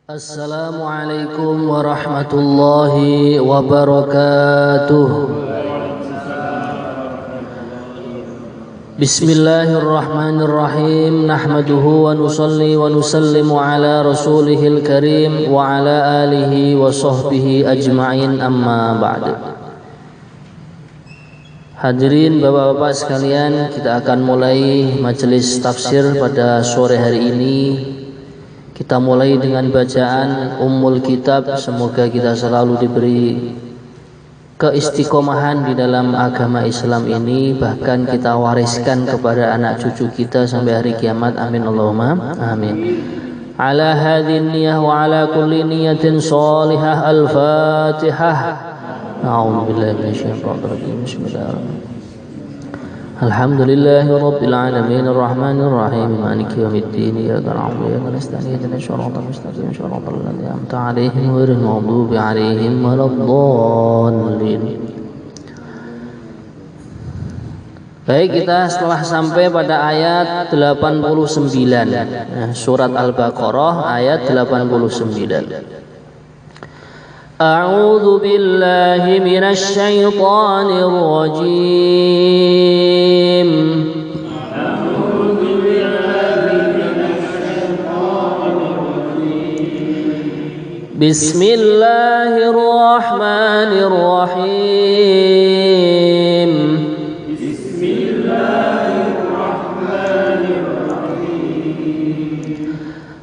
Assalamualaikum warahmatullahi wabarakatuh. Bismillahirrahmanirrahim. Nahmaduhu wa nusalli wa nusallimu ala rasulihil karim wa ala alihi wa sahbihi ajma'in, amma ba'd. Hadirin bapak-bapak sekalian, kita akan mulai majelis tafsir pada sore hari ini. Kita mulai dengan bacaan Ummul Kitab. Semoga kita selalu diberi keistiqomahan di dalam agama Islam ini, bahkan kita wariskan kepada anak cucu kita sampai hari kiamat. Amin Allahumma amin. Ala hadhin niyah wa ala kulli niyatin salihah. Al-Fatihah. A'udzu billahi minasyaitonir rajim. Bismillahirrahmanirrahim. Alhamdulillahi rabbil alamin arrahmanir rahim maliki yaumiddin iyyaka na'budu wa iyyaka nasta'in ihdinas siratal mustaqim siratal ladzina an'amta 'alaihim ghairil maghdubi 'alaihim waladdallin. Baik, kita setelah sampai pada ayat 89, surat Al-Baqarah ayat 89. A'udzu billahi minasy syaithanir rajim. Bismillahirrahmanirrahim.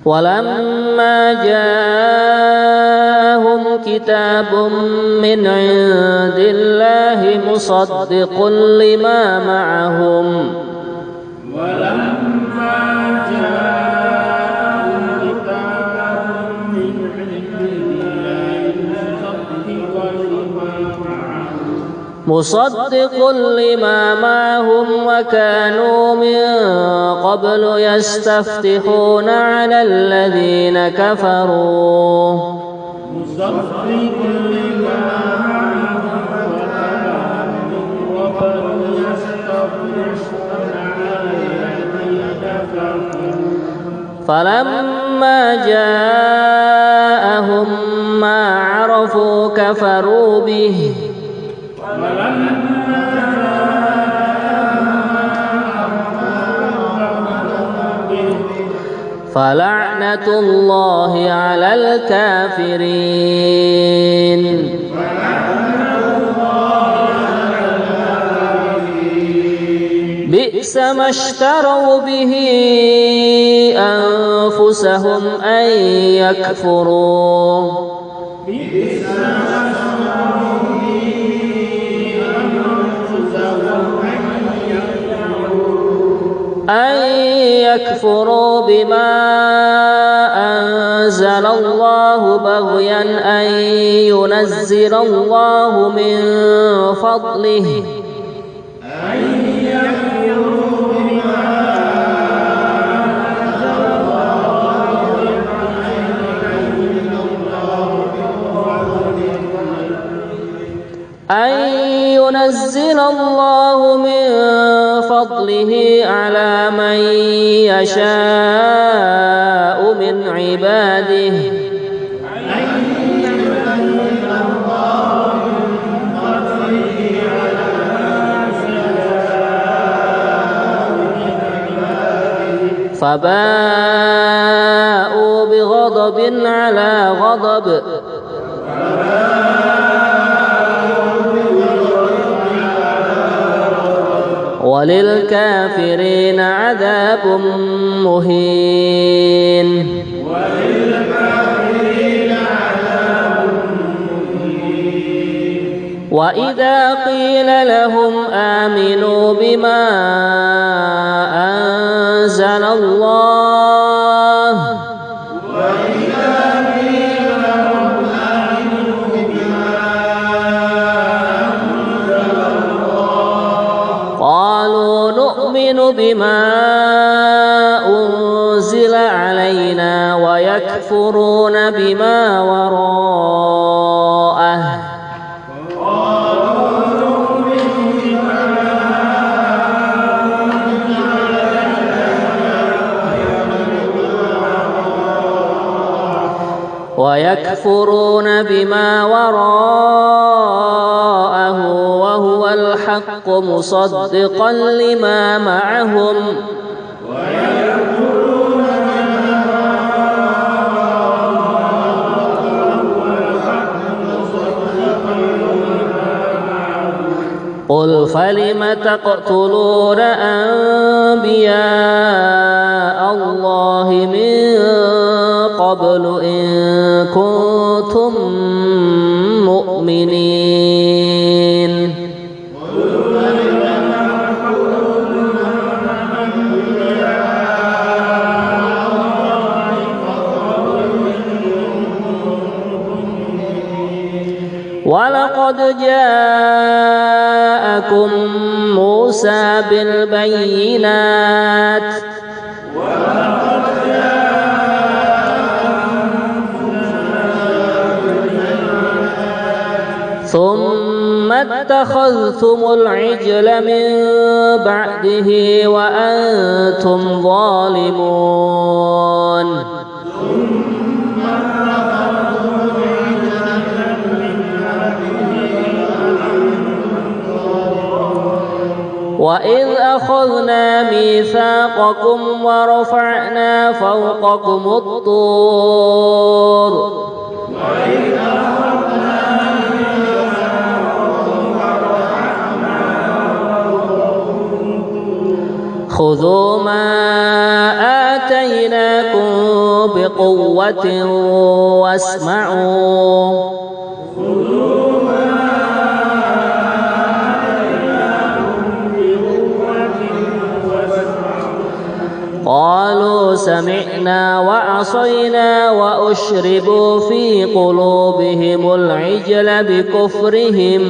Walamma ja'ahum kitabun min 'indillahi musaddiqun lima ma'ahum. Walamma ja'ahum kitabun min 'indillahi musaddiqun lima ma'ahum wa kanu min qablu yastaftihuna 'alal ladzina kafaru. Musaddiqun lima ma'ahum wa kanu min qablu yastaftihuna 'alal ladzina kafaru. Falamma ja'ahum ma 'arafu kafaru bihi. Fala'natullahi 'alal kafirin. Bi'sa mashtaraw bihi anfusahum an yakfuru. أن يكفروا بما أنزل الله بغيا أن ينزل الله من فضله. أن ينزل الله من فضله على من يشاء من عباده. فباءوا بغضب على غضب. وللكافرين عذاب مهين. وإذا قيل لهم آمنوا بما أنزل الله بما أنزل علينا ويكفرون بما وراءه. ويكفرون بما وراءه وهو الحق مصدقا لما معهم قل فلم تقتلون أنبياء الله من قبل إن كنتم مؤمنين ولقد جاءكم موسى بالبينات ثم اتخذتم العجل من بعده وأنتم ظالمون وإذ أخذنا ميثاقكم ورفعنا فوقكم الطور خذوا ما آتيناكم بقوة واسمعوا قالوا سمعنا وعصينا وأشربوا في قلوبهم العجل بكفرهم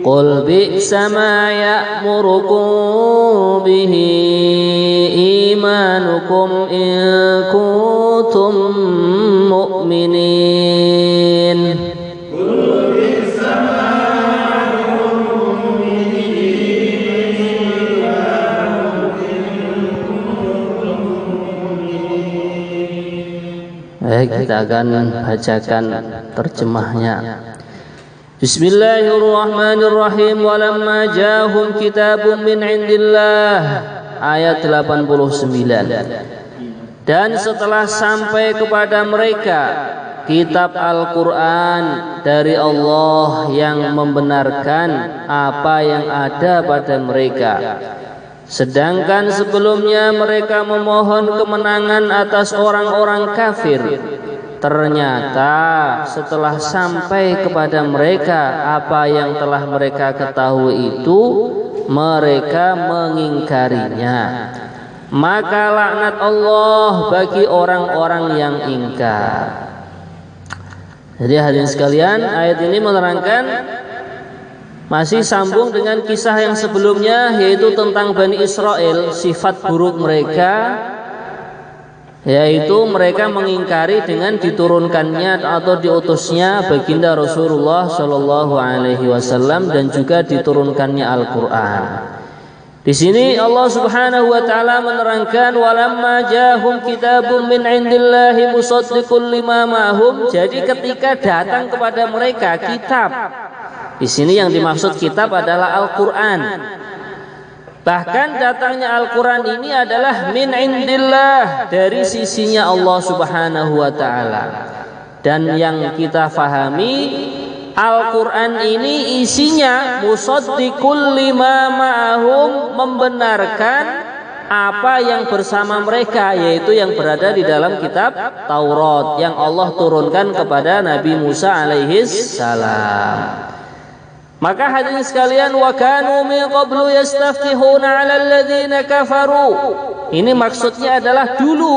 قل بئس ما يأمركم به إيمانكم إن كنتم مؤمنين kita akan bacakan terjemahnya. Bismillahirrahmanirrahim. Walamma jahum kitabun min indillah. Ayat 89. Dan setelah sampai kepada mereka kitab Al-Quran dari Allah yang membenarkan apa yang ada pada mereka, sedangkan sebelumnya mereka memohon kemenangan atas orang-orang kafir, ternyata setelah sampai kepada mereka apa yang telah mereka ketahui itu, mereka mengingkarinya. Maka laknat Allah bagi orang-orang yang ingkar. Jadi hadirin sekalian, ayat ini menerangkan masih sambung dengan kisah yang sebelumnya, yaitu tentang Bani Israel, sifat buruk mereka, yaitu mereka mengingkari dengan diturunkannya atau diutusnya baginda Rasulullah Shallallahu Alaihi Wasallam dan juga diturunkannya Al-Quran. Di sini Allah Subhanahu Wa Taala menerangkan walamma jahum kitabun min indillahi musaddiqul lima ma'hum. Jadi ketika datang kepada mereka kitab, di sini yang dimaksud kitab adalah Al-Quran. Bahkan datangnya Al-Quran ini adalah min indillah, dari sisinya Allah Subhanahu Wa Taala. Dan yang kita fahami, Al-Quran ini isinya musaddiqul lima ma'ahum, membenarkan apa yang bersama mereka, yaitu yang berada di dalam kitab Taurat yang Allah turunkan kepada Nabi Musa alaihi salam. Maka hadirin sekalian, wa kanu min qablu yastaftihuna 'alal ladzina kafaru. Ini maksudnya adalah dulu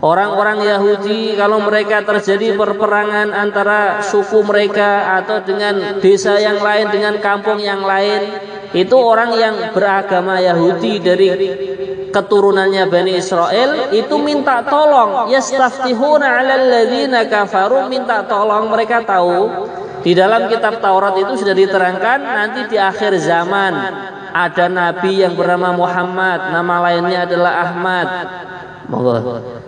orang-orang Yahudi, kalau mereka terjadi perperangan antara suku mereka atau dengan desa yang lain, dengan kampung yang lain, itu orang yang beragama Yahudi dari keturunannya Bani Israel itu minta tolong, yastaftihuna 'alal ladzina kafaru, minta tolong. Mereka tahu Di dalam kitab Taurat itu sudah diterangkan nanti di akhir zaman ada nabi yang bernama Muhammad, nama lainnya adalah Ahmad.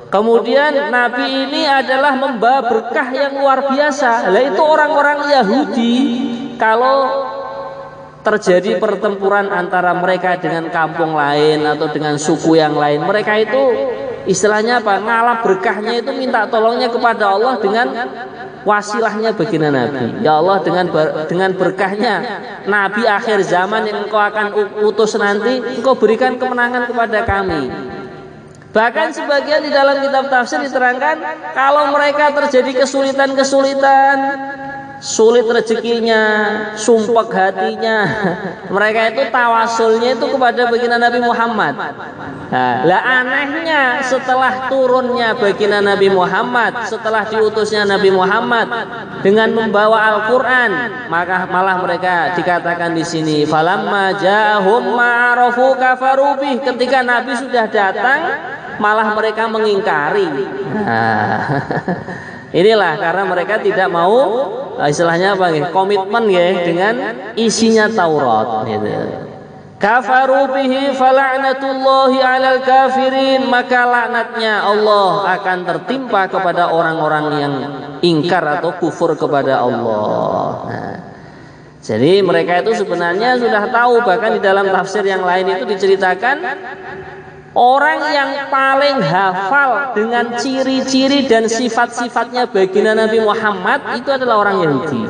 Kemudian nabi ini adalah membawa berkah yang luar biasa. Lah itu orang-orang Yahudi kalau terjadi pertempuran antara mereka dengan kampung lain atau dengan suku yang lain, mereka itu istilahnya apa? Ngalap berkahnya itu minta tolongnya kepada Allah dengan wasilahnya baginda Nabi. Ya Allah, dengan berkahnya Nabi akhir zaman yang Engkau akan utus nanti, Engkau berikan kemenangan kepada kami. Bahkan sebagian di dalam kitab tafsir diterangkan kalau mereka terjadi kesulitan-kesulitan, sulit rezekinya, sumpek hatinya, mereka itu tawasulnya itu kepada baginda Nabi Muhammad. Lah anehnya setelah turunnya baginda Nabi Muhammad, setelah diutusnya Nabi Muhammad dengan membawa Al-Qur'an, maka malah mereka dikatakan di sini falamma ja'ahum ma'arafu kafaru bih, ketika Nabi sudah datang malah mereka mengingkari. Inilah karena mereka tidak mau istilahnya apa ya, komitmen ya dengan isinya Taurat gitu. Kafaru bihi fala'natullahi 'alal kafirin, maka laknatnya Allah akan tertimpa kepada orang-orang yang ingkar atau kufur kepada Allah. Jadi mereka itu sebenarnya sudah tahu, bahkan di dalam tafsir yang lain itu diceritakan orang yang paling hafal dengan ciri-ciri dan sifat-sifatnya baginda Nabi Muhammad itu adalah orang Yahudi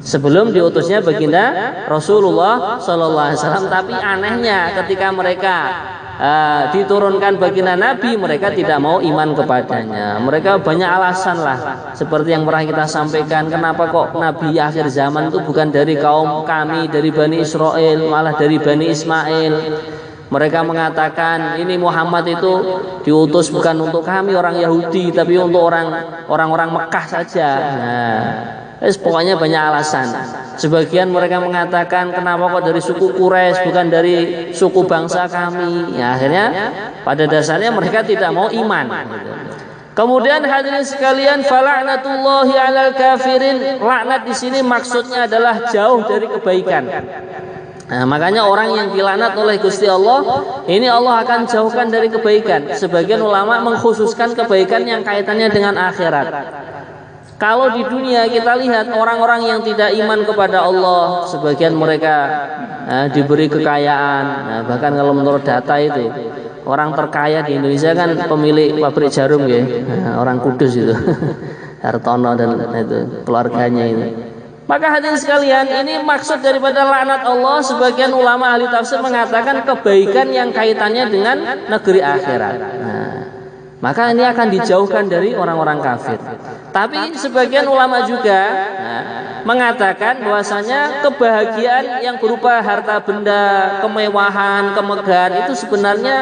sebelum diutusnya baginda Rasulullah SAW. Tapi anehnya ketika mereka diturunkan baginda Nabi, mereka tidak mau iman kepadanya. Mereka banyak alasan lah, seperti yang pernah kita sampaikan, kenapa kok Nabi akhir zaman itu bukan dari kaum kami, dari Bani Israel, malah dari Bani Ismail. Mereka mengatakan ini Muhammad itu diutus bukan untuk kami orang Yahudi, tapi untuk orang-orang Mekah saja. Pokoknya banyak alasan. Sebagian mereka mengatakan kenapa kok dari suku Quraisy bukan dari suku bangsa kami. Ya, akhirnya pada dasarnya mereka tidak mau iman. Kemudian hadirin sekalian, fala'natullahi 'alal kafirin. Laknat di sini maksudnya adalah jauh dari kebaikan. Nah, makanya orang yang dilaknat oleh Gusti Allah ini Allah akan jauhkan dari kebaikan. Sebagian ulama mengkhususkan kebaikan yang kaitannya dengan akhirat. Kalau di dunia kita lihat orang-orang yang tidak iman kepada Allah, sebagian mereka diberi kekayaan. Bahkan kalau menurut data itu orang terkaya di Indonesia kan pemilik pabrik jarum ya, orang Kudus itu, Hartono dan itu keluarganya itu. Maka hadirin sekalian, ini maksud daripada laknat Allah. Sebagian ulama ahli tafsir mengatakan kebaikan yang kaitannya dengan negeri akhirat. Maka ini akan dijauhkan dari orang-orang kafir. Tapi sebagian ulama juga mengatakan bahwasanya kebahagiaan yang berupa harta benda, kemewahan, kemegahan itu sebenarnya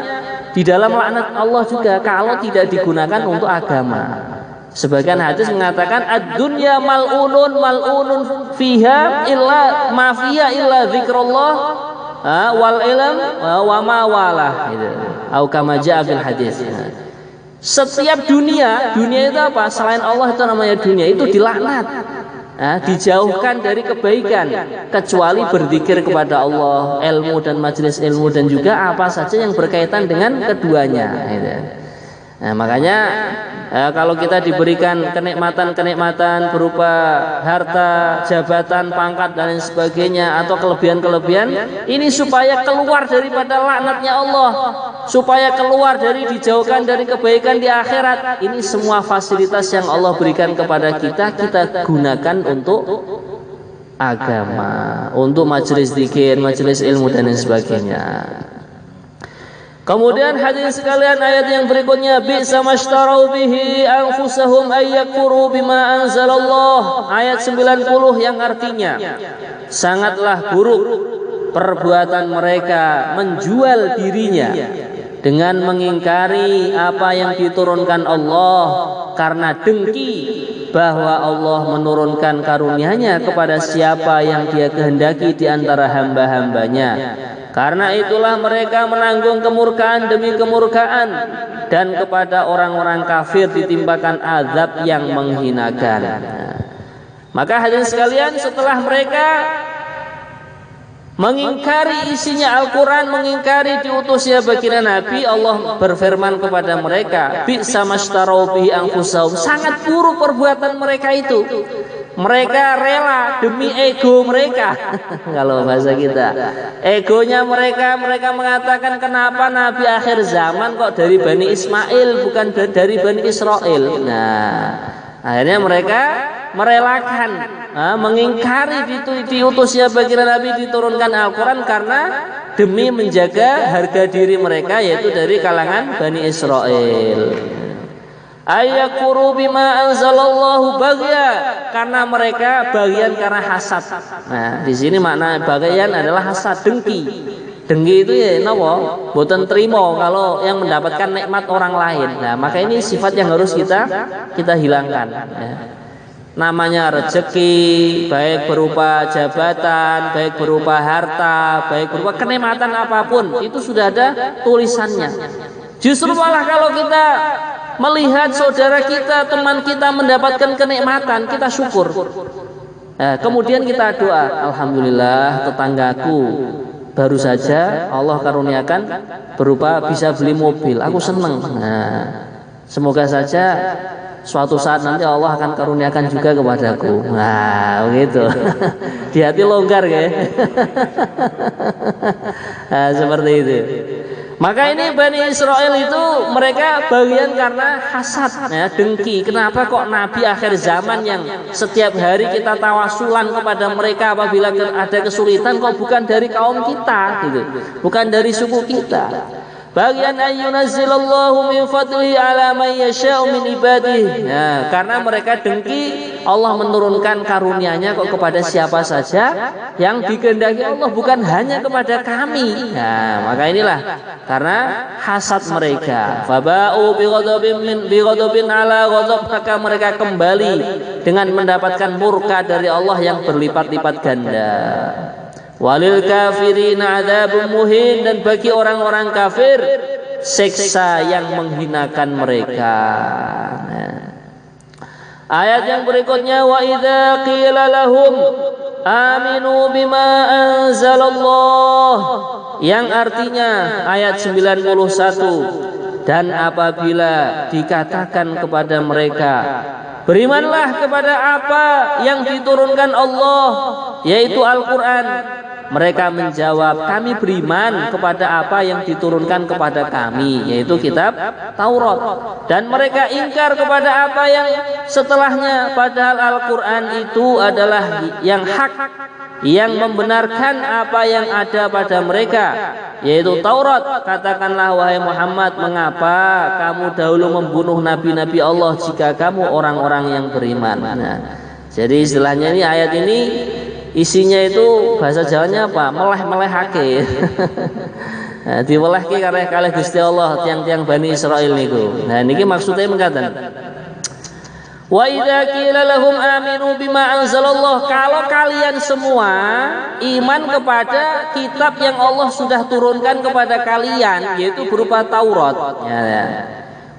di dalam laknat Allah juga kalau tidak digunakan untuk agama. Sebagian hadis mengatakan ad-dunya mal'unun fiha illa ma fiha illa dzikrullah wal ilm wa ma walah gitu. Au kama jaa fil hadis. Setiap dunia itu apa? Selain Allah itu namanya dunia, itu dilaknat. Dijauhkan dari kebaikan kecuali berzikir kepada Allah, ilmu dan majelis ilmu dan juga apa saja yang berkaitan dengan keduanya gitu. Nah, makanya kalau kita diberikan kenikmatan-kenikmatan berupa harta, jabatan, pangkat dan lain sebagainya atau kelebihan-kelebihan, ini supaya keluar daripada laknatnya Allah, supaya keluar dari dijauhkan dari kebaikan di akhirat. Ini semua fasilitas yang Allah berikan kepada kita, kita gunakan untuk agama, untuk majelis zikir, majelis ilmu dan lain sebagainya. Kemudian hadirin sekalian, ayat yang berikutnya, bi'sa mashtarau bihi anfusahum ayyakfuru bima anzalallah. Ayat 90 yang artinya sangatlah buruk perbuatan mereka menjual dirinya dengan mengingkari apa yang diturunkan Allah karena dengki bahwa Allah menurunkan karunia-Nya kepada siapa yang Dia kehendaki di antara hamba-hambanya. Karena itulah mereka menanggung kemurkaan demi kemurkaan, dan kepada orang-orang kafir ditimpakan azab yang menghinakan. Maka hadirin sekalian, setelah mereka mengingkari isinya Al-Quran, mengingkari diutusnya baginda Nabi, Allah berfirman kepada mereka, bi'sa mashtarau bihi anfusahum, sangat buruk perbuatan mereka itu. Mereka rela demi ego mereka. Kalau bahasa kita, egonya mereka mengatakan, kenapa Nabi akhir zaman kok dari Bani Ismail bukan dari Bani Israel. Nah, akhirnya mereka merelakan, mengingkari diutusnya baginda Nabi, diturunkan Al-Quran karena demi menjaga harga diri mereka, yaitu dari kalangan Bani Israel. Ayakuru bima anzalallahu bagya, karena mereka bagian karena hasad. Nah, di sini makna bagian adalah hasad, dengki. Dengki itu ya napa? Boten trimo kalau yang mendapatkan nikmat orang lain. Nah, maka ini sifat yang harus kita hilangkan. Ya. Namanya rezeki, baik berupa jabatan, baik berupa harta, baik berupa kenikmatan apapun, itu sudah ada tulisannya. Justru malah kalau kita melihat saudara kita, teman kita mendapatkan kenikmatan, kita syukur. Nah, kemudian kita doa, alhamdulillah tetanggaku baru saja Allah karuniakan berupa bisa beli mobil, aku seneng. Nah, semoga saja suatu saat nanti Allah akan karuniakan juga kepadaku. Nah, begitu. Di hati longgar ya. Nah, seperti itu. Maka ini Bani Israel itu mereka bagian karena hasad, ya, dengki. Kenapa kok Nabi akhir zaman yang setiap hari kita tawasulan kepada mereka apabila ada kesulitan kok bukan dari kaum kita, gitu, bukan dari suku kita. Bagian ayyunazzilallahu min fadlihi ala man yasha'u min ibadihi. Ya, karena mereka dengki Allah menurunkan karunia-Nya kok kepada siapa saja yang dikehendaki Allah, bukan hanya kepada kami. Nah, maka inilah karena hasad mereka. Faba'u bighadabin ala ghadab, maka mereka kembali dengan mendapatkan murka dari Allah yang berlipat-lipat ganda. Walil kafirina adzabun muhin, dan bagi orang-orang kafir siksa yang menghinakan mereka. Nah. Ayat yang berikutnya, wa idza qila lahum aminu bima anzalallah, yang artinya ayat 91, dan apabila dikatakan kepada mereka berimanlah kepada apa yang diturunkan Allah, yaitu Al-Quran, mereka menjawab, kami beriman kepada apa yang diturunkan kepada kami, yaitu kitab Taurat. Dan mereka ingkar kepada apa yang setelahnya, padahal Al-Quran itu adalah yang hak, yang membenarkan apa yang ada pada mereka, yaitu Taurat. Katakanlah wahai Muhammad, mengapa kamu dahulu membunuh nabi-nabi Allah jika kamu orang-orang yang beriman. Nah, jadi istilahnya ini, ayat ini isinya itu bahasa Jawanya apa? Meleh-melehake. Nah, diwelehke kalih Gusti Allah tiang-tiang Bani Israil niku. Nah, niki maksudnya mengatakan, wa idza qila lahum aminu bima anzalallah, kalau kalian semua iman kepada kitab yang Allah sudah turunkan kepada kalian, yaitu berupa Taurat. Ya.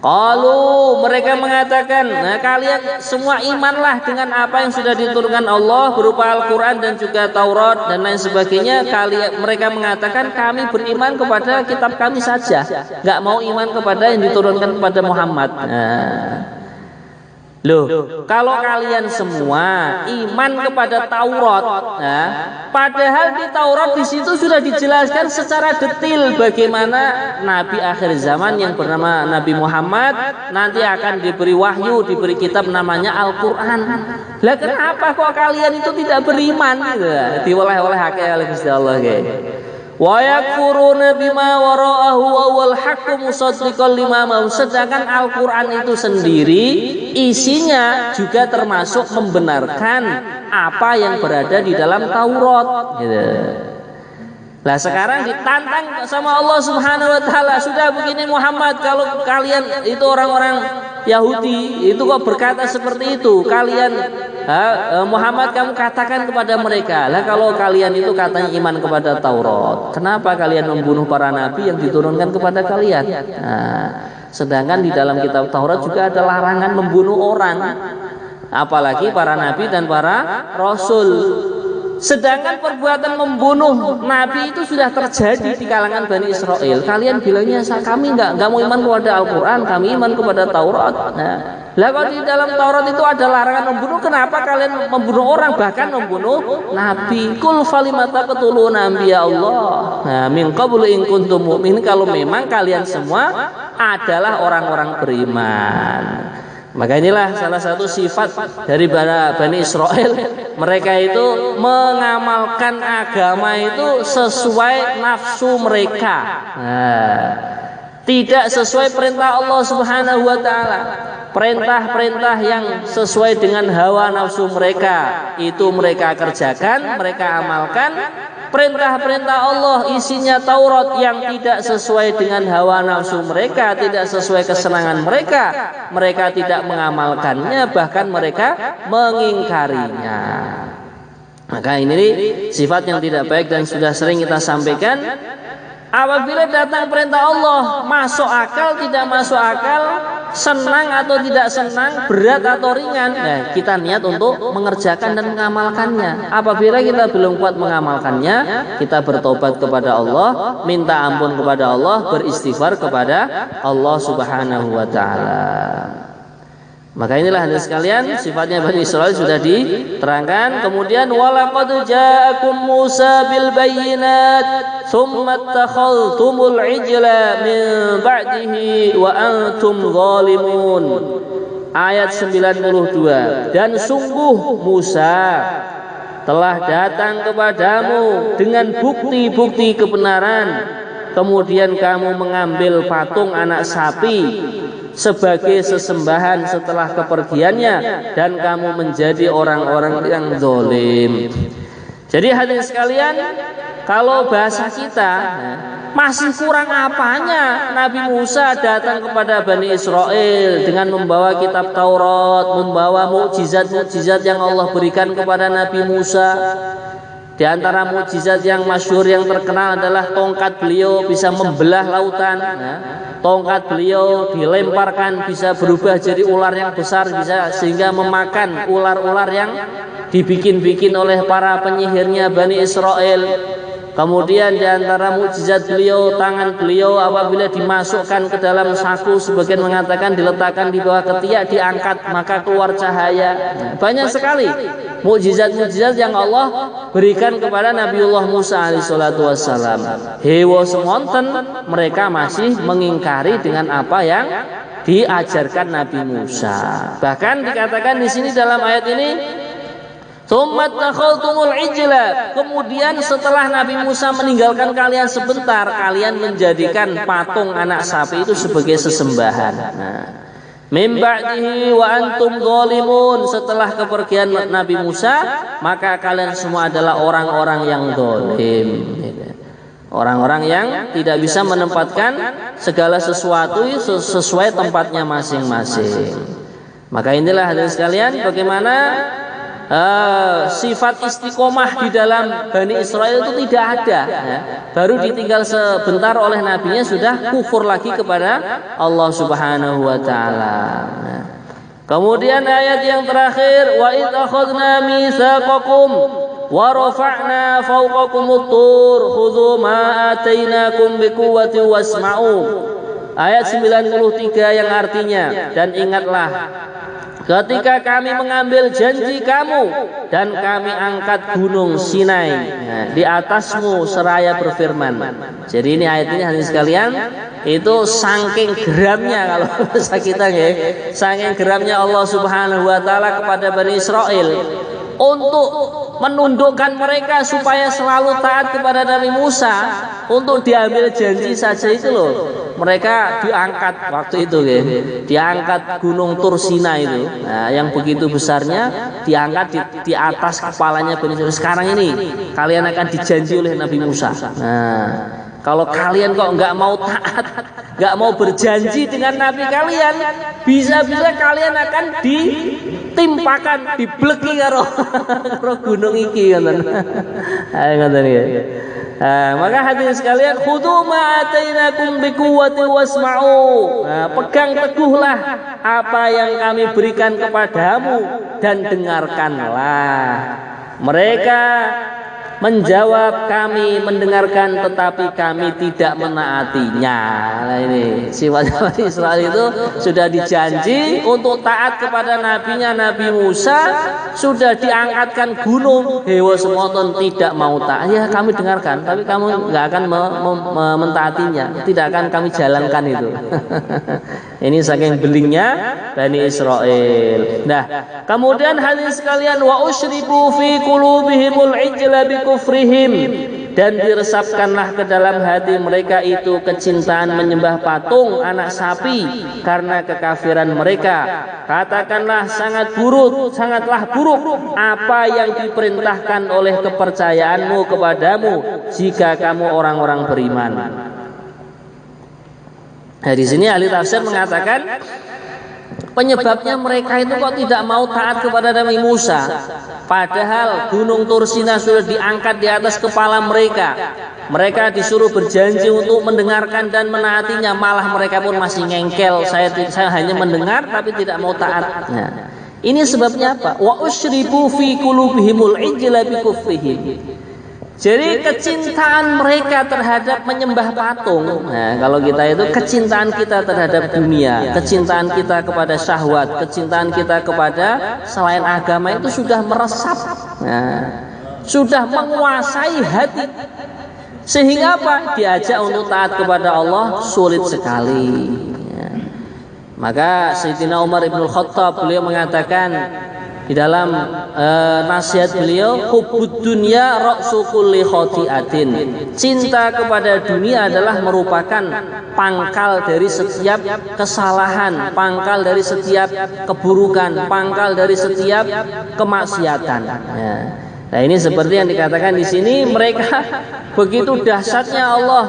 Qalu, mereka mengatakan, nah, kalian semua imanlah dengan apa yang sudah diturunkan Allah berupa Al-Quran dan juga Taurat dan lain sebagainya. Mereka mengatakan kami beriman kepada kitab kami saja, nggak mau iman kepada yang diturunkan kepada Muhammad. Nah. Loh, kalau kalian semua iman kepada Taurat, nah, padahal di Taurat di situ sudah dijelaskan secara detail bagaimana Nabi akhir zaman yang bernama Nabi Muhammad nanti akan diberi wahyu, diberi kitab namanya Al-Quran. Lah kenapa kok kalian itu tidak beriman? Gitu, dioleh-oleh oleh Gusti Allah, wa yakfuruna bima wara'ahu wal haqqu musaddiqan lima ma'hum, sedangkan Al-Quran itu sendiri isinya juga termasuk membenarkan apa yang berada di dalam Taurat, gitu. Nah, sekarang ditantang sama Allah Subhanahu wa taala, sudah begini Muhammad, kalau kalian itu orang-orang Yahudi itu kok berkata seperti itu, kalian Muhammad kamu katakan kepada mereka, lah kalau kalian itu katanya iman kepada Taurat, kenapa kalian membunuh para nabi yang diturunkan kepada kalian? Nah, sedangkan di dalam kitab Taurat juga ada larangan membunuh orang. apalagi para nabi dan para rasul. Sedangkan perbuatan membunuh nabi itu sudah terjadi di kalangan Bani Israel. Kalian bilangnya kami nggak mau iman kepada Al-Quran, kami iman kepada Taurat. Nah, kalau di dalam Taurat itu ada larangan membunuh, kenapa kalian membunuh orang, bahkan membunuh nabi? Kul falimata qatuluna anbiya Allah. Nah, min qablu in kuntum mu'minin, kalau memang kalian semua adalah orang-orang beriman. Maka inilah salah satu sifat dari Bani Israel. Mereka itu mengamalkan agama itu sesuai nafsu mereka. Nah, tidak sesuai perintah Allah Subhanahu wa taala. Perintah-perintah yang sesuai dengan hawa nafsu mereka itu mereka kerjakan, mereka amalkan. Perintah-perintah Allah isinya Taurat yang tidak sesuai dengan hawa nafsu mereka, tidak sesuai kesenangan mereka, mereka tidak mengamalkannya, bahkan mereka mengingkarinya. Maka ini sifat yang tidak baik dan sudah sering kita sampaikan. Apabila datang perintah Allah, masuk akal, tidak masuk akal, senang atau tidak senang, berat atau ringan, nah, kita niat untuk mengerjakan dan mengamalkannya. Apabila kita belum kuat mengamalkannya, kita bertobat kepada Allah, minta ampun kepada Allah, beristighfar kepada Allah Subhanahu wa taala. Maka inilah hadirin sekalian, sifatnya Bani Israil sudah diterangkan. Kemudian walaqad ja'akum Musa bil bayyinat tsumma attakhadhtumul ijla min ba'dihi wa antum zalimun. Ayat 92. Dan sungguh Musa telah datang kepadamu dengan bukti-bukti kebenaran, kemudian kamu mengambil patung anak sapi sebagai sesembahan setelah kepergiannya, dan kamu menjadi orang-orang yang zalim. Jadi hadirin sekalian, kalau bahasa kita masih kurang apanya Nabi Musa datang kepada Bani Israel dengan membawa kitab Taurat, membawa mukjizat-mukjizat yang Allah berikan kepada Nabi Musa. Di antara mukjizat yang masyhur yang terkenal adalah tongkat beliau bisa membelah lautan. Tongkat beliau dilemparkan bisa berubah jadi ular yang besar, bisa sehingga memakan ular-ular yang dibikin-bikin oleh para penyihirnya Bani Israel. Kemudian di antara mukjizat beliau, tangan beliau apabila dimasukkan ke dalam saku, sebagian mengatakan diletakkan di bawah ketiak, diangkat maka keluar cahaya. Banyak sekali mukjizat-mukjizat yang Allah berikan kepada Nabiullah Musa alaihissalatu wassalam. Hewa semonten mereka masih mengingkari dengan apa yang diajarkan Nabi Musa. Bahkan dikatakan di sini dalam ayat ini, kemudian setelah Nabi Musa meninggalkan kalian sebentar, kalian menjadikan patung anak sapi itu sebagai sesembahan. Min ba'dihi wa antum zalimun, setelah kepergian Nabi Musa, maka kalian semua adalah orang-orang yang zalim. Orang-orang yang tidak bisa menempatkan segala sesuatu sesuai tempatnya masing-masing. Maka inilah hadirin sekalian, bagaimana sifat istiqomah di dalam Bani Israel itu tidak ada, ya. Baru ditinggal sebentar oleh nabinya sudah kufur lagi kepada Allah Subhanahu wa taala. Kemudian ayat yang terakhir, wa id akhadna mitsaqakum wa rafa'na fawqakumut tur khudhu ma atainakum biquwwatin wasma'u. Ayat 93 yang artinya, dan ingatlah ketika kami mengambil janji kamu dan kami angkat gunung Sinai di atasmu seraya berfirman. Jadi ini ayat ini hadirin sekalian, itu saking geramnya, kalau bahasa kita nggih, saking geramnya Allah Subhanahu wa taala kepada Bani Israel untuk menundukkan mereka supaya selalu taat kepada Nabi Musa, untuk diambil janji saja itu loh. Mereka diangkat waktu itu, diangkat gunung Tursina itu, nah, yang begitu besarnya, diangkat di atas kepalanya Bani Israil. Sekarang ini kalian akan dijanji oleh Nabi Musa. Nah, kalau kalian kok nggak mau taat, nggak mau berjanji dengan Nabi kalian, bisa-bisa kalian akan ditimpakan, dibleki karo gunung iki, ngoten. Ayo ngoten ya. Maka hadirin sekalian, khudhu ma atainakum biquwwati wasma'u. Pegang teguhlah apa yang kami berikan kepadamu dan dengarkanlah. Mereka menjawab, kami mendengarkan tetapi kami tidak menaatinya. Nah ini sifatnya Bani Israil itu sudah dijanji untuk taat kepada nabinya Nabi Musa, sudah diangkatkan gunung, hewa semoton tidak mau taat. Ya kami dengarkan, tapi kamu nggak akan mentaatinya, tidak akan kami jalankan itu. Ini saking belingnya Bani Israil. Nah, kemudian hadirin sekalian, wa usyribu fi qulubihimul ijla bi kufrihim, dan diresapkanlah ke dalam hati mereka itu kecintaan menyembah patung anak sapi karena kekafiran mereka. Katakanlah sangatlah buruk apa yang diperintahkan oleh kepercayaanmu kepadamu jika kamu orang-orang beriman. Nah, di sini ahli tafsir mengatakan penyebabnya mereka itu kok tidak mau taat kepada Nabi Musa, padahal gunung Tursina sudah diangkat di atas kepala mereka. Mereka disuruh berjanji untuk mendengarkan dan menaatinya, malah mereka pun masih ngengkel. Saya hanya mendengar tapi tidak mau taat. Nah, ini sebabnya apa? Wa usyribu fi qulubihimul ijla bi kufrihim. Jadi kecintaan mereka terhadap menyembah patung. Nah, kalau kita itu kecintaan kita terhadap dunia, kecintaan kita kepada syahwat, kecintaan kita kepada selain agama itu sudah meresap, sudah menguasai hati. Sehingga apa? Diajak untuk taat kepada Allah sulit sekali. Maka Sayyidina Umar ibn Khattab beliau mengatakan di dalam nasihat beliau, hubbud dunya ra'su kulli khati'atin. Cinta kepada dunia adalah merupakan pangkal dari setiap kesalahan, pangkal dari setiap keburukan, pangkal dari setiap kemaksiatan. Nah, ini seperti yang dikatakan di sini, mereka begitu dahsyatnya Allah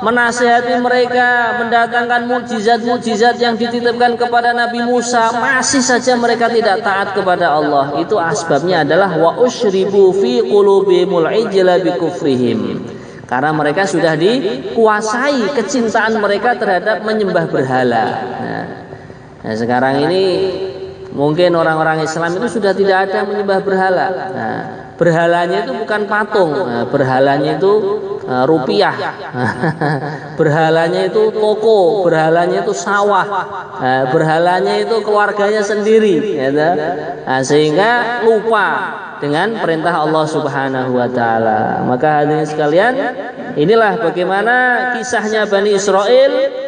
menasihati mereka, mendatangkan mukjizat-mukjizat yang dititipkan kepada Nabi Musa, masih saja mereka tidak taat kepada Allah. Itu asbabnya adalah wa usyribu fi qulubihimul ijla bi kufrihim. Karena mereka sudah dikuasai kecintaan mereka terhadap menyembah berhala. Nah, sekarang ini mungkin orang-orang Islam itu sudah tidak ada menyembah berhala. Nah, berhalanya itu bukan patung, berhalanya itu rupiah, berhalanya itu toko, berhalanya itu sawah, berhalanya itu keluarganya sendiri, nah, sehingga lupa dengan perintah Allah Subhanahu wa taala. Maka hadirin sekalian, inilah bagaimana kisahnya Bani Israil.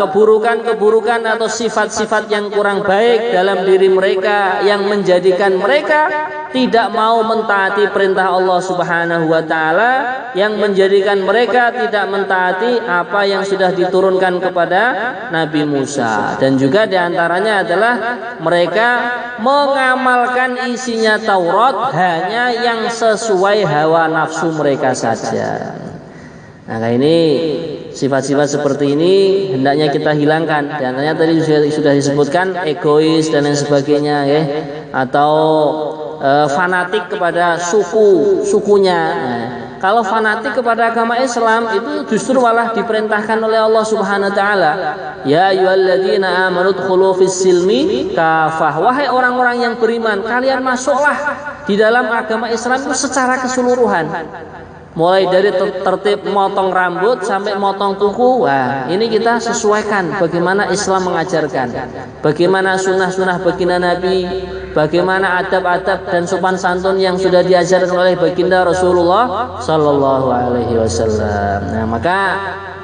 Keburukan-keburukan atau sifat-sifat yang kurang baik dalam diri mereka yang menjadikan mereka tidak mau mentaati perintah Allah Subhanahu wa taala, yang menjadikan mereka tidak mentaati apa yang sudah diturunkan kepada Nabi Musa. Dan juga diantaranya adalah mereka mengamalkan isinya Taurat hanya yang sesuai hawa nafsu mereka saja. Nah, ini sifat-sifat seperti ini hendaknya kita hilangkan. Di antaranya tadi sudah disebutkan egois dan lain sebagainya, ya, atau fanatik kepada sukunya. Nah, kalau fanatik kepada agama Islam itu justru malah diperintahkan oleh Allah Subhanahu wa taala, ya ayyuhalladzina amanu dkhulu fis silmi kafah. Wahai orang-orang yang beriman, kalian masuklah di dalam agama Islam itu secara keseluruhan. Mulai dari tertib motong rambut sampai motong kuku. Wah, ini kita sesuaikan bagaimana Islam mengajarkan, bagaimana sunnah-sunnah baginda Nabi, bagaimana adab-adab dan sopan santun yang sudah diajarkan oleh baginda Rasulullah Sallallahu Alaihi Wasallam. Nah, maka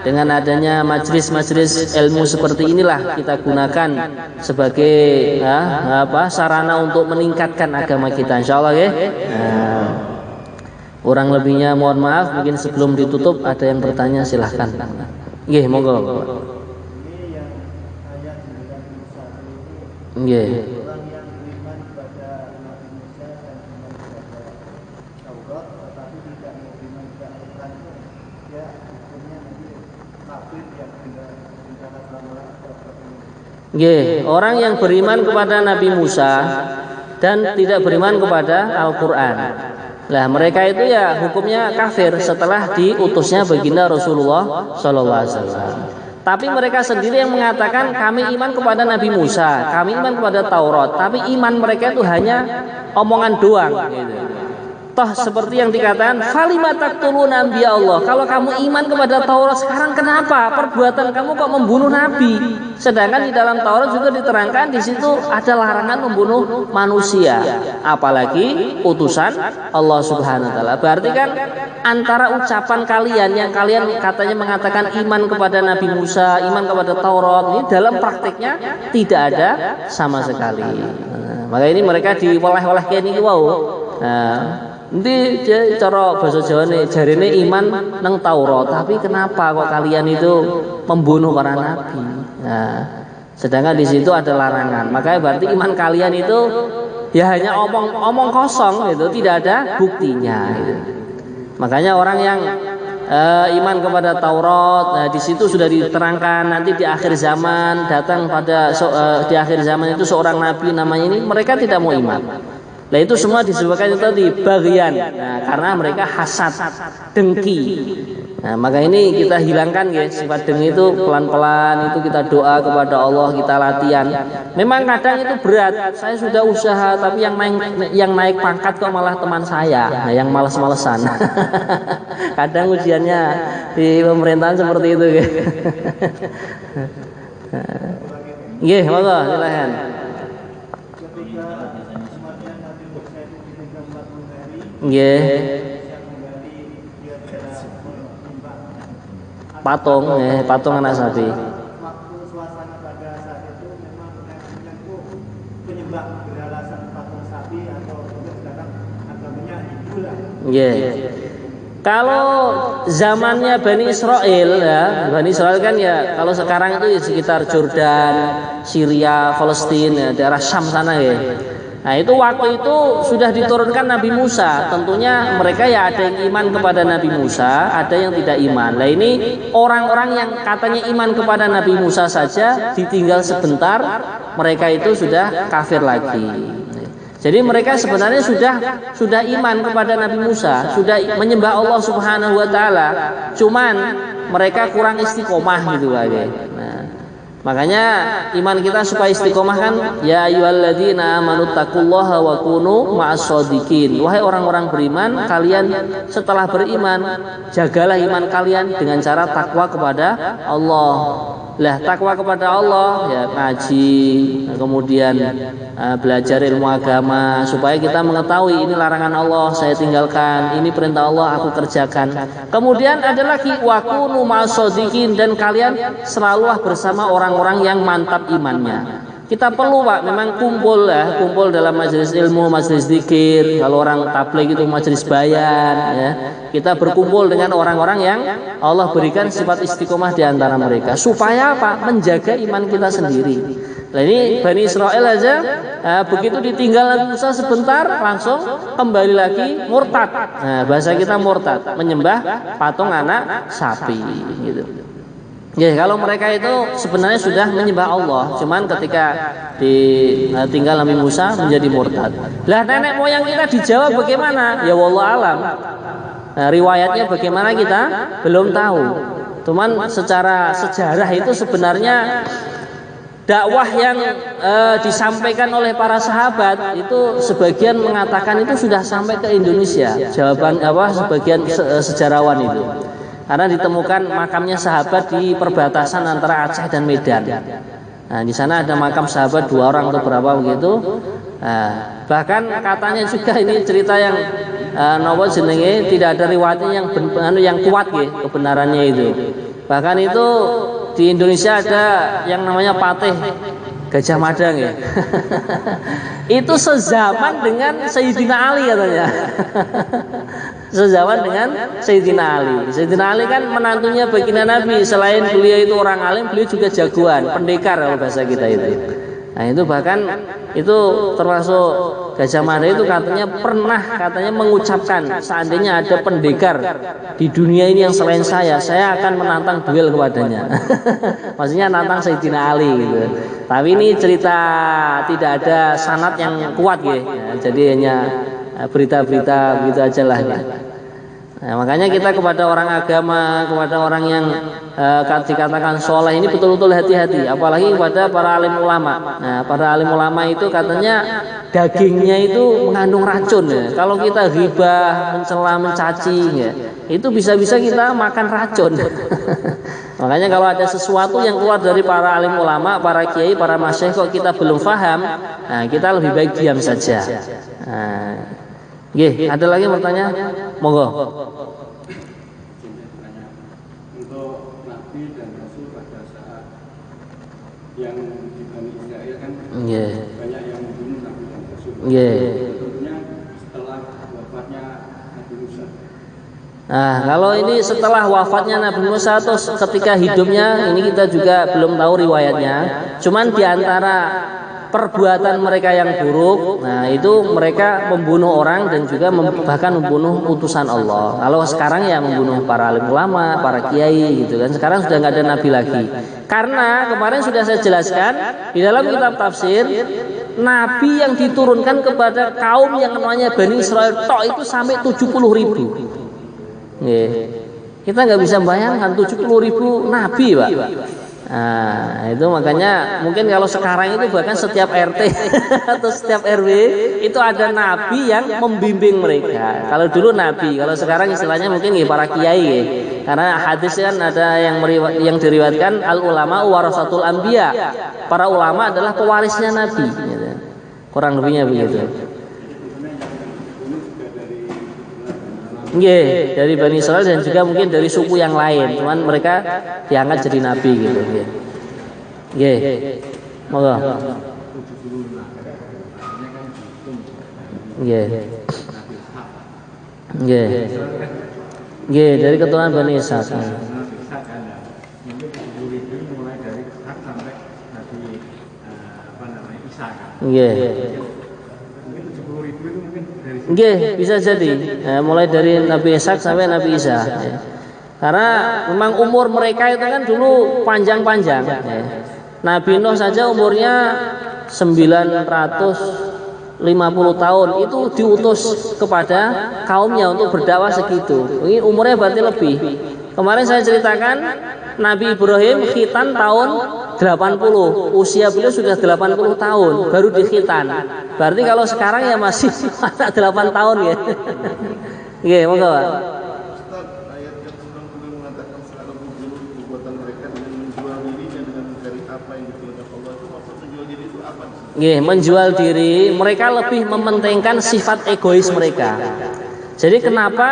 dengan adanya majelis-majelis ilmu seperti inilah kita gunakan sebagai sarana untuk meningkatkan agama kita, insyaallah, ya. Kurang lebihnya mohon maaf. Mungkin sebelum ditutup ada yang bertanya, silahkan. Nggih, monggo. Nggih. Nggih, orang yang beriman kepada Nabi Musa dan tidak beriman kepada Al-Qur'an. Lah mereka itu ya hukumnya kafir setelah diutusnya baginda Rasulullah sallallahu alaihi wasallam. Tapi mereka sendiri yang mengatakan kami iman kepada Nabi Musa, kami iman kepada Taurat, tapi iman mereka itu hanya omongan doang gitu. Toh seperti yang dikatakan falima taqtuluna anbiya Allah. Kalau kamu iman kepada Taurat sekarang kenapa perbuatan kamu kok membunuh nabi? Sedangkan di dalam Taurat juga diterangkan di situ ada larangan membunuh manusia, apalagi utusan Allah Subhanahu wa taala. Berarti kan antara ucapan kalian yang kalian katanya mengatakan iman kepada Nabi Musa, iman kepada Taurat, ini dalam praktiknya tidak ada sama sekali. Maka ini mereka diwelah-welah kayak ini wow. Nanti cara bahasa Jawa nih jarine iman nang Taurat, tapi kenapa kok kalian itu membunuh para nabi? Nah, sedangkan di situ ada larangan. Makanya berarti iman kalian itu ya hanya omong kosong itu, tidak ada buktinya. Gitu. Makanya orang yang iman kepada Taurat, nah, di situ sudah diterangkan nanti di akhir zaman datang pada di akhir zaman itu seorang nabi namanya ini, mereka tidak mau iman. Nah itu semua disebabkan itu tadi bagian, nah, karena mereka hasad, dengki. Nah maka ini kita hilangkan ya sifat dengki itu pelan-pelan, itu kita doa kepada Allah, kita latihan. Memang kadang itu berat, saya sudah usaha tapi yang naik pangkat kok malah teman saya, nah, yang malas-malesan. Kadang ujiannya di pemerintahan seperti itu ya. Nggih, monggo silakan. Nggih. Patung, patung anak sapi. Waktu suasana pada saat itu memang penyembah beralasan patung sapi atau sekarang agamanya Hindu lah. Nggih. Kalau zamannya Bani Israel ya, Bani Israel kan ya kalau sekarang itu ya sekitar Jordan, Syria, Palestina, ya, daerah Syam sana ya. Nah itu waktu itu sudah diturunkan Nabi Musa. Tentunya mereka ya ada yang iman kepada Nabi Musa, ada yang tidak iman. Nah ini orang-orang yang katanya iman kepada Nabi Musa saja ditinggal sebentar, mereka itu sudah kafir lagi. Jadi mereka sebenarnya sudah iman kepada Nabi Musa, sudah menyembah Allah Subhanahu wa taala. Cuman mereka kurang istiqomah gitu aja. Nah, makanya iman kita supaya istiqomah kan ya ayyuhalladzina amanu taqullaha wa kunu ma'as-shadiqin. Wahai orang-orang beriman, kalian setelah beriman jagalah iman kalian dengan cara takwa kepada Allah. Lah takwa kepada Allah ya ngaji, kemudian belajar ilmu agama supaya kita mengetahui ini larangan Allah saya tinggalkan, ini perintah Allah aku kerjakan. Kemudian ada lagi wakunu ma'as-shadiqin, dan kalian selalulah bersama orang-orang yang mantap imannya. Kita perlu Pak memang kumpul dalam majelis ilmu, majelis zikir. Kalau orang tabligh itu majelis bayan ya. Kita berkumpul dengan orang-orang yang Allah berikan sifat istiqomah di antara mereka supaya apa? Menjaga iman kita sendiri. Nah ini Bani Israel aja begitu ditinggal Nabi Musa sebentar langsung kembali lagi murtad. Nah, bahasa kita murtad, menyembah patung anak sapi gitu. Ya, kalau mereka itu sebenarnya sudah menyembah Allah, cuman ketika ditinggal Nabi Musa menjadi murtad. Lah nenek moyang kita di Jawa bagaimana? Ya wallahu alam. Nah, riwayatnya bagaimana kita belum tahu. Cuman secara sejarah itu sebenarnya dakwah yang disampaikan oleh para sahabat itu sebagian mengatakan itu sudah sampai ke Indonesia. Jawaban sebagian sejarawan itu. Karena ditemukan makamnya sahabat di perbatasan antara Aceh dan Medan. Nah, di sana ada makam sahabat 2 orang atau berapa begitu. Nah, bahkan katanya juga ini cerita yang nopo jenenge tidak ada riwayatnya yang kuat ya kebenarannya itu. Bahkan itu di Indonesia ada yang namanya Patih Gajah Madang ya. Itu sezaman dengan Sayyidina Ali katanya. Sezaman dengan Sayyidina Ali. Sayyidina Ali kan menantunya baginda Nabi. Selain beliau itu orang alim, beliau juga jagoan, pendekar kalau bahasa kita itu. Nah itu bahkan itu termasuk Gajah Mada itu katanya pernah mengucapkan seandainya ada pendekar di dunia ini yang selain saya akan menantang duel kepadanya. Maksudnya nantang Sayyidina Ali gitu. Tapi ini cerita tidak ada sanad yang kuat ya. Jadi hanya berita-berita begitu aja lah ya. Nah, makanya kita kepada orang agama, kepada orang yang dikatakan soleh ini betul-betul hati-hati, apalagi kepada para alim ulama. Nah, para alim ulama itu katanya dagingnya itu mengandung racun ya. Kalau kita ghibah, mencela, mencaci ya, itu bisa-bisa kita makan racun. Makanya kalau ada sesuatu yang keluar dari para alim ulama, para kiai, para masyayikh kok kita belum paham, nah kita lebih baik diam saja. Nah, ada lagi yang bertanya? Monggo. Untuk Nabi dan Rasul pada saat yang di Bani Israel kan banyak yang membunuh Nabi dan Rasul. Tentunya setelah wafatnya Nabi Musa. Nah, kalau ini setelah wafatnya Nabi Musa atau ketika hidupnya, ini kita juga belum tahu riwayatnya. Cuman di antara perbuatan mereka yang buruk, nah itu mereka membunuh orang dan juga bahkan membunuh utusan Allah. Kalau sekarang ya membunuh para alim ulama, para kiai gitu kan. Sekarang sudah nggak ada nabi lagi. Karena kemarin sudah saya jelaskan di dalam kitab tafsir, nabi yang diturunkan kepada kaum yang namanya Bani Israel tok itu sampai 70.000. Kita nggak bisa bayangkan 70.000 nabi, Pak. Nah, itu makanya mungkin kalau sekarang itu bahkan setiap RT atau setiap RW itu ada nabi yang membimbing mereka. Kalau dulu nabi, kalau sekarang istilahnya mungkin para kiai ya. Karena hadis kan ada yang diriwayatkan al ulama warasatul anbiya. Para ulama adalah pewarisnya nabi gitu. Kurang lebihnya begitu. Dari Bani Israel dan juga mungkin dari suku yang lain, cuman mereka diangkat jadi nabi gitu. Moga. Dari keturunan Bani Ishaq. Bisa jadi mulai dari Nabi Ishaq sampai Nabi Isa ya. Karena memang umur mereka itu kan dulu panjang-panjang ya. Nabi Nuh saja umurnya 950 tahun itu diutus kepada kaumnya untuk berdakwah segitu. Ini umurnya berarti lebih. Kemarin saya ceritakan Nabi Ibrahim khitan tahun 80, usia beliau sudah 80 tahun baru dikhitan. Berarti kalau sekarang ya masih anak 8 tahun ya. Moga Pak. Ustaz, ayat yang sedang mengatakan secara berjulur perbuatan mereka dengan menjual dirinya dengan mencari apa yang dikehendaki Allah, itu maksud menjual diri itu apa? Menjual diri, mereka lebih mementingkan sifat egois mereka. Jadi kenapa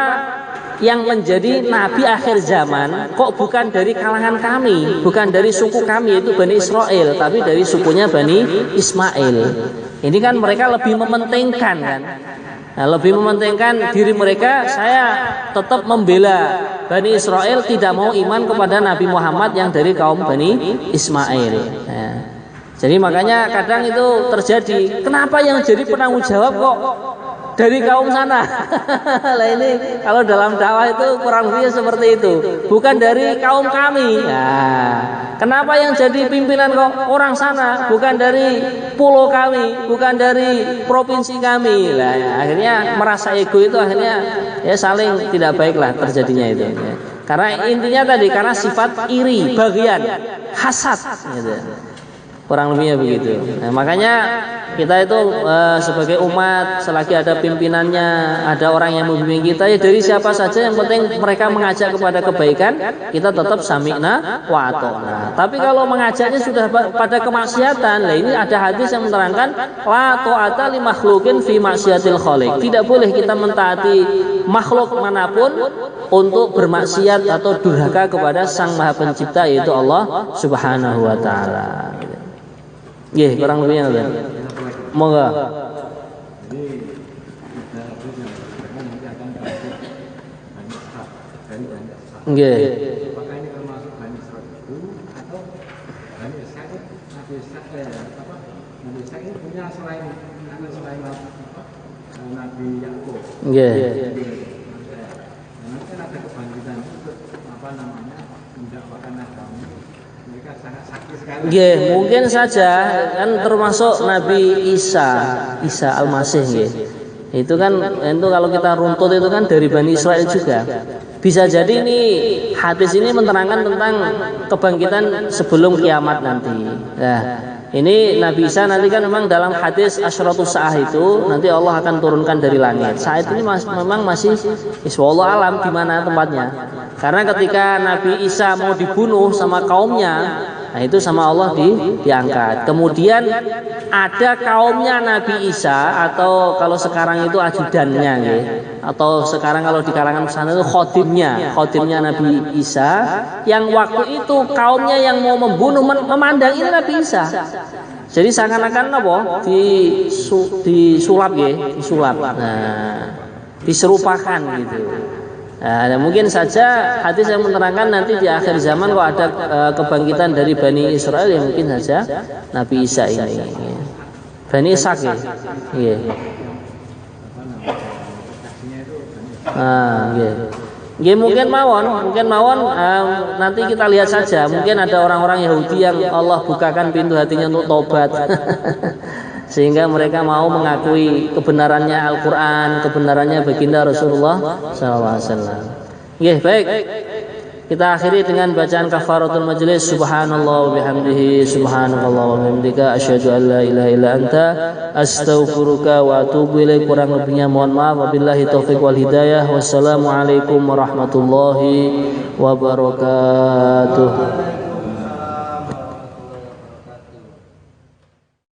yang menjadi nabi akhir zaman kok bukan dari kalangan kami, bukan dari suku kami yaitu Bani Israel, tapi dari sukunya Bani Ismail. Ini kan mereka lebih mementingkan kan. Nah, lebih mementingkan diri mereka. Saya tetap membela Bani Israel, tidak mau iman kepada Nabi Muhammad yang dari kaum Bani Ismail. Nah, jadi makanya kadang itu terjadi. Kenapa yang jadi penanggung jawab kok dari kaum sana? Lah ini kalau dalam dakwah itu kurang lebih seperti itu. Bukan dari kaum kami. Nah, kenapa yang jadi pimpinan kok orang sana? Bukan dari pulau kami, bukan dari provinsi kami. Lah akhirnya merasa ego itu akhirnya ya saling tidak baiklah terjadinya itu. Ya. Karena intinya tadi karena sifat iri, bagian, hasad gitu. Kurang lebihnya begitu. Nah, makanya kita itu sebagai umat selagi ada pimpinannya, ada orang yang membimbing kita ya dari siapa saja yang penting mereka mengajak kepada kebaikan, kita tetap sami'na wa ata'na. Tapi kalau mengajaknya sudah pada kemaksiatan, lah ini ada hadis yang menerangkan la ta'ata li makhluqin fi maksiatil khaliq. Tidak boleh kita mentaati makhluk manapun untuk bermaksiat atau durhaka kepada Sang Maha Pencipta yaitu Allah Subhanahu wa taala. Kurang lebihnya kan. Moga. Apakah ini termasuk Bani Israil itu atau Bani Israil? Nabi Isa ini punya selain Nabi Yakub. Nanti kan ada kebangkitan mendakwakan agama. Mereka sangat sakit sekali. Mungkin saja kan termasuk Nabi Isa Al-Masih Itu kan itu kalau kita runtut itu kan dari Bani Israil juga. Bisa jadi ini hadis ini menerangkan tentang kebangkitan sebelum kiamat nanti. Nah, ini Nabi Isa nanti kan memang dalam hadis asyratus saah itu nanti Allah akan turunkan dari langit. Saat ini memang masih wallahu alam di mana tempatnya. Karena ketika Nabi Isa mau dibunuh sama kaumnya, nah itu sama Allah diangkat. Kemudian ada kaumnya Nabi Isa atau kalau sekarang itu ajudannya ya. Atau sekarang kalau di kalangan pesantren itu khotimnya Nabi Isa yang waktu itu kaumnya yang mau membunuh memandang ini Nabi Isa. Jadi seakan-akan apa? Disulap ya, disulap. Nah, diserupakan gitu. Nah, mungkin saja hadis yang menerangkan nanti di akhir zaman kalau ada kebangkitan dari Bani Israel ya mungkin saja Nabi Isa ini. Bani Ishak ya. Iya. Ya mungkin mawon nanti kita lihat saja. Mungkin ada orang-orang Yahudi yang Allah bukakan pintu hatinya untuk tobat. Sehingga mereka mau mengakui kebenarannya Al-Quran, kebenarannya baginda Rasulullah SAW. Oke, baik. Kita akhiri dengan bacaan kafaratul majlis. Subhanallah wa bihamdihi, subhanallah wa bihamdika, asyhadu an la ilaha illa anta, astaghfiruka wa atubu ilaik. Kurang lebihnya mohon maaf. Wabillahi taufiq wal hidayah. Wassalamualaikum warahmatullahi wabarakatuh.